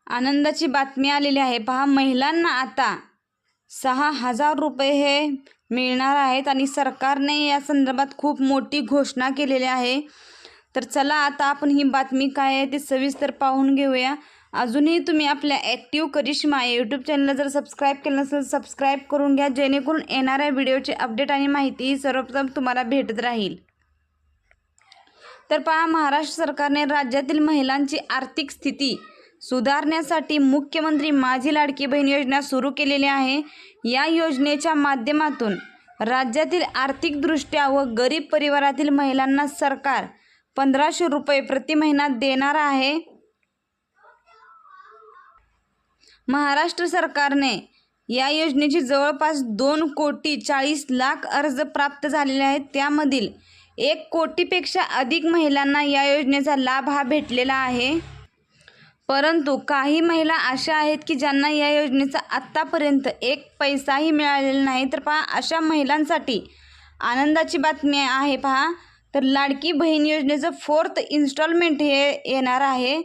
आनंदाची बातमी आलेली आहे। पहा, महिलांना आता 6,000 रुपये हे मिळणार आहेत आणि सरकारने या संदर्भात खूप मोठी घोषणा केलेली आहे। तर चला आता आपण ही बातमी काय आहे ते सविस्तर पाहून घेऊया। अजूनही तुम्ही आपल्या ॲक्टिव्ह करिश्मा यूट्यूब चॅनलला जर सबस्क्राईब केलं नसेल सबस्क्राईब करून घ्या, जेणेकरून येणाऱ्या व्हिडिओचे अपडेट आणि माहिती सर्वप्रथम तुम्हाला भेटत राहील। तर पहा, महाराष्ट्र सरकारने राज्यातील महिलांची आर्थिक स्थिती सुधारण्यासाठी मुख्यमंत्री माझी लाडकी बहीण योजना सुरू केलेली आहे। या योजनेच्या माध्यमातून राज्यातील आर्थिकदृष्ट्या व गरीब परिवारातील महिलांना सरकार 1,500 रुपये प्रति महिना देणार आहे। महाराष्ट्र सरकारने या योजनेची जवळपास 2,40,00,000 अर्ज प्राप्त झालेले आहेत। त्यामधील 1 कोटीपेक्षा अधिक महिलांना या योजनेचा लाभ हा भेटलेला आहे। परंतु काही महिला अशा आहेत की ज्यांना या योजनेचा आत्तापर्यंत 1 पैसाही मिळालेला नाही। तर पहा, अशा महिलांसाठी आनंदाची बातमी आहे। पहा, तर लाडकी बहीण योजनेचं 4th इन्स्टॉलमेंट हे येणार आहे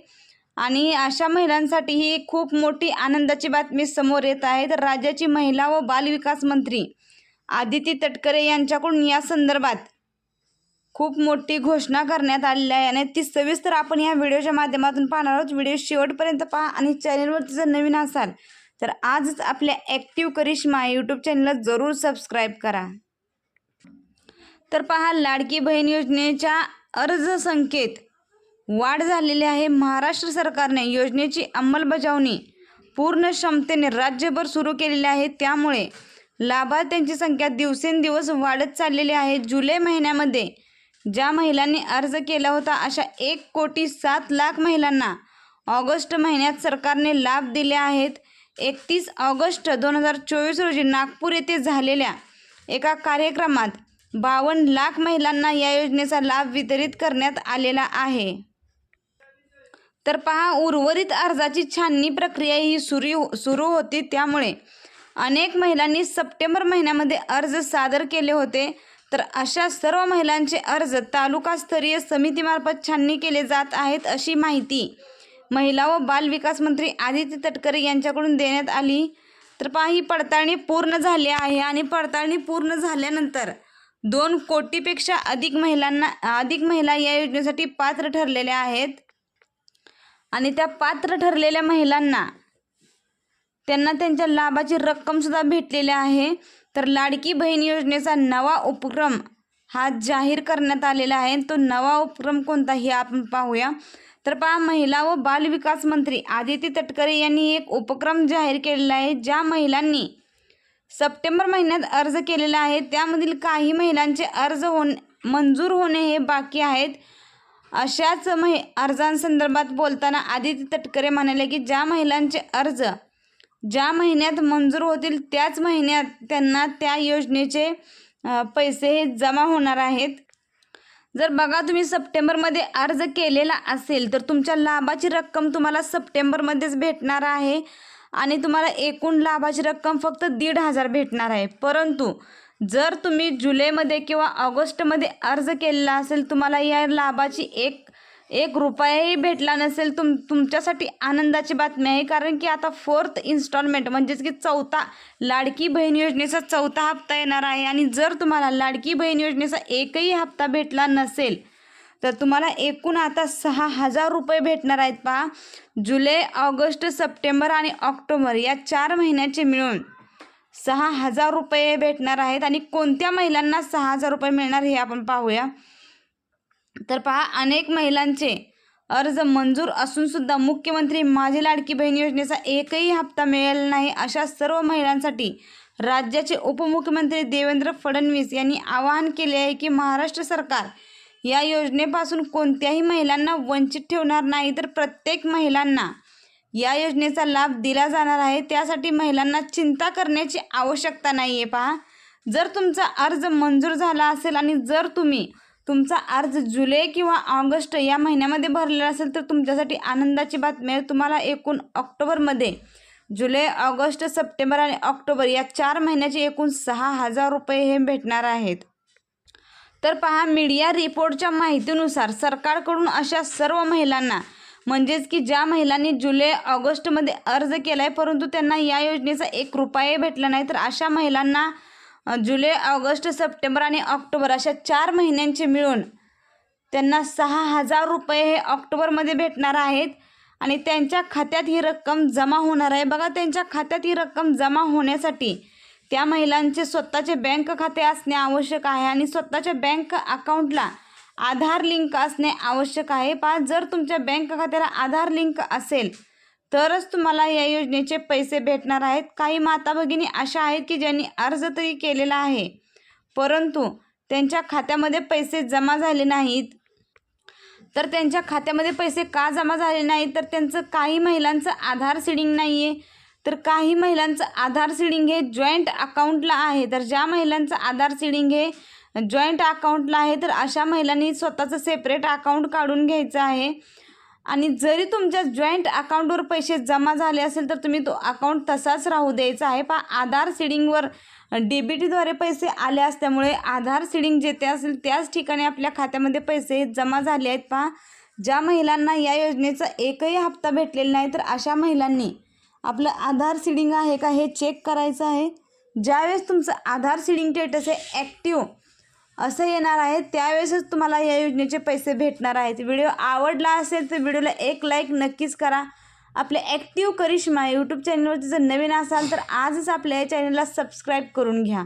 आणि अशा महिलांसाठी ही खूप मोठी आनंदाची बातमी समोर येत आहे। तर राज्याची महिला व बालविकास मंत्री आदिती तटकरे यांच्याकडून या संदर्भात खूप मोठी घोषणा करण्यात आलेली आहे आणि ती सविस्तर आपण या व्हिडिओच्या माध्यमातून पाहणार आहोत। व्हिडिओ शेवटपर्यंत पहा आणि चॅनलवरती जर नवीन असाल तर आजच आपल्या ॲक्टिव्ह करिश्मा यूट्यूब चॅनलला जरूर सबस्क्राईब करा। तर पहा, लाडकी बहीण योजनेच्या अर्ज संख्येत वाढ झालेली आहे। महाराष्ट्र सरकारने योजनेची अंमलबजावणी पूर्ण क्षमतेने राज्यभर सुरू केलेली आहे। त्यामुळे लाभार्थ्यांची संख्या दिवसेंदिवस वाढत चाललेली आहे। जुलै महिन्यामध्ये ज्या महिलांनी अर्ज केला होता अशा 1,07,00,000 महिलांना ऑगस्ट महिन्यात सरकारने लाभ दिले आहेत। 31 ऑगस्ट 2024 रोजी नागपूर येथे झालेल्या एका कार्यक्रमात 52 लाख महिलांना या योजनेचा लाभ वितरित करण्यात आलेला आहे। तर पहा, उर्वरित अर्जाची छाननी प्रक्रिया ही सुरू होती। त्यामुळे अनेक महिलांनी सप्टेंबर महिन्यामध्ये अर्ज सादर केले होते। तर अशा सर्व महिलांचे अर्ज तालुकास्तरीय समितीमार्फत छाननी केले जात आहेत, अशी माहिती महिला व बालविकास मंत्री आदिती तटकरे यांच्याकडून देण्यात आली। तर पहा, ही पडताळणी पूर्ण झाली आहे आणि पडताळणी पूर्ण झाल्यानंतर 2 कोटीपेक्षा अधिक महिला या योजनेसाठी पात्र ठरलेल्या आहेत आणि त्या पात्र ठरलेल्या महिलांना त्यांना त्यांच्या लाभाची रक्कमसुद्धा भेटलेली आहे। तर लाडकी बहीण योजनेचा नवा उपक्रम हा जाहीर करण्यात आलेला आहे। तो नवा उपक्रम कोणता हे आपण पाहूया। तर पहा, महिला व बालविकास मंत्री आदिती तटकरे यांनी एक उपक्रम जाहीर केलेला आहे। ज्या महिलांनी सप्टेंबर महिन्यात अर्ज केलेला आहे त्यामधील काही महिलांचे अर्ज मंजूर होणे हे बाकी आहेत। अशाच अर्जांसंदर्भात बोलताना आदिती तटकरे म्हणाले की ज्या महिलांचे अर्ज ज्या महिन्यात मंजूर होतील त्याच महिन्यात त्यांना त्या योजनेचे पैसे हे जमा होणार आहेत। जर बघा, तुम्ही सप्टेंबरमध्ये अर्ज केलेला असेल तर तुमच्या लाभाची रक्कम तुम्हाला सप्टेंबरमध्येच भेटणार आहे आणि तुम्हाला एकूण लाभाची रक्कम फक्त 1,500 भेटणार आहे। परंतु जर तुम्ही जुलैमध्ये किंवा ऑगस्टमध्ये अर्ज केलेला असेल, तुम्हाला या लाभाची एक रुपयाही भेटला नसेल, तुमच्यासाठी आनंदाची बातमी आहे। कारण की आता 4th इन्स्टॉलमेंट म्हणजेच की लाडकी बहीण योजनेचा 4था हप्ता येणार आहे आणि जर तुम्हाला लाडकी बहीण योजनेचा एकही हप्ता भेटला नसेल तर तुम्हाला एकूण आता 6,000 रुपये भेटणार आहेत। पहा, जुलै, ऑगस्ट, सप्टेंबर आणि ऑक्टोबर या 4 महिन्याचे मिळून 6,000 रुपये भेटणार आहेत। आणि कोणत्या महिलांना 6,000 रुपये मिळणार हे आपण पाहूया। तर पहा, अनेक महिलांचे अर्ज मंजूर असून सुद्धा मुख्यमंत्री माझी लाडकी बहीण योजनेचा एकही हप्ता मिळालेला नाही। अशा सर्व महिलांसाठी राज्याचे उपमुख्यमंत्री देवेंद्र फडणवीस यांनी आवाहन केले आहे की महाराष्ट्र सरकार या योजनेपासून कोणत्याही महिलांना वंचित ठेवणार नाही, तर प्रत्येक महिलांना या योजनेचा लाभ दिला जाणार आहे। त्यासाठी महिलांना चिंता करण्याची आवश्यकता नाही आहे। पहा, जर तुमचा अर्ज मंजूर झाला असेल आणि जर तुम्ही तुमचा अर्ज जुलै किंवा ऑगस्ट या महिन्यामध्ये भरलेला असेल तर तुमच्यासाठी आनंदाची बातमी आहे। तुम्हाला एकूण ऑक्टोबरमध्ये जुलै, ऑगस्ट, सप्टेंबर आणि ऑक्टोबर या 4 महिन्याचे एकूण 6,000 रुपये हे भेटणार आहेत। तर पहा, मीडिया रिपोर्टच्या माहितीनुसार सरकारकडून अशा सर्व महिलांना म्हणजेच की ज्या महिलांनी जुलै ऑगस्टमध्ये अर्ज केला आहे परंतु त्यांना या योजनेचा 1 रुपयाही भेटला नाही, तर अशा महिलांना जुलै, ऑगस्ट, सप्टेंबर आणि ऑक्टोबर अशा 4 महिन्यांचे मिळून त्यांना 6,000 रुपये हे ऑक्टोबरमध्ये भेटणार आहेत आणि त्यांच्या खात्यात ही रक्कम जमा होणार आहे. बघा, त्यांच्या खात्यात ही रक्कम जमा होण्यासाठी त्या महिलांचे स्वतःचे बँक खाते असणे आवश्यक आहे आणि स्वतःच्या बँक अकाउंटला आधार लिंक असणे आवश्यक आहे. जर तुमच्या बँक खात्याला आधार लिंक असेल तरच तुम्हाला या योजनेचे पैसे भेटणार आहेत. काही माता भगिनी अशा आहेत की ज्यांनी अर्ज तरी केलेला आहे परंतु त्यांच्या खात्यामध्ये पैसे जमा झाले नाहीत. तर त्यांच्या खात्यामध्ये पैसे का जमा झाले नाहीत, तर त्यांचं काही महिलांचं आधार सीडिंग नाही आहे, तर काही महिलांचं आधार सीडिंग हे जॉईंट अकाउंटला आहे. तर ज्या महिलांचं आधार सीडिंग हे जॉईंट अकाउंटला आहे तर अशा महिलांनी स्वतःचं सेपरेट अकाउंट काढून घ्यायचं आहे. आणि जरी तुमच्या जॉईंट अकाउंटवर पैसे जमा झाले असेल तर तुम्ही तो अकाउंट तसाच राहू द्यायचा आहे. आधार सीडिंगवर DBTद्वारे पैसे आले असल्यामुळे आधार सीडिंग जेथे असेल त्याच ठिकाणी आपल्या खात्यामध्ये पैसे जमा झाले आहेत. ज्या महिलांना या योजनेचा एकही हप्ता भेटलेला नाही तर अशा महिलांनी आपलं आधार सीडिंग आहे का हे चेक करायचं आहे. ज्यावेळेस तुमचं आधार सीडिंग स्टेटस हे ॲक्टिव्ह असं येणार आहे त्यावेळेसच तुम्हाला या योजनेचे पैसे भेटणार आहेत. व्हिडिओ आवडला असेल तर व्हिडिओला एक लाईक नक्कीच करा. आपले ॲक्टिव्ह करिश्मा यूट्यूब चॅनलवरती जर नवीन असाल तर आजच आपल्या या चॅनलला सबस्क्राईब करून घ्या.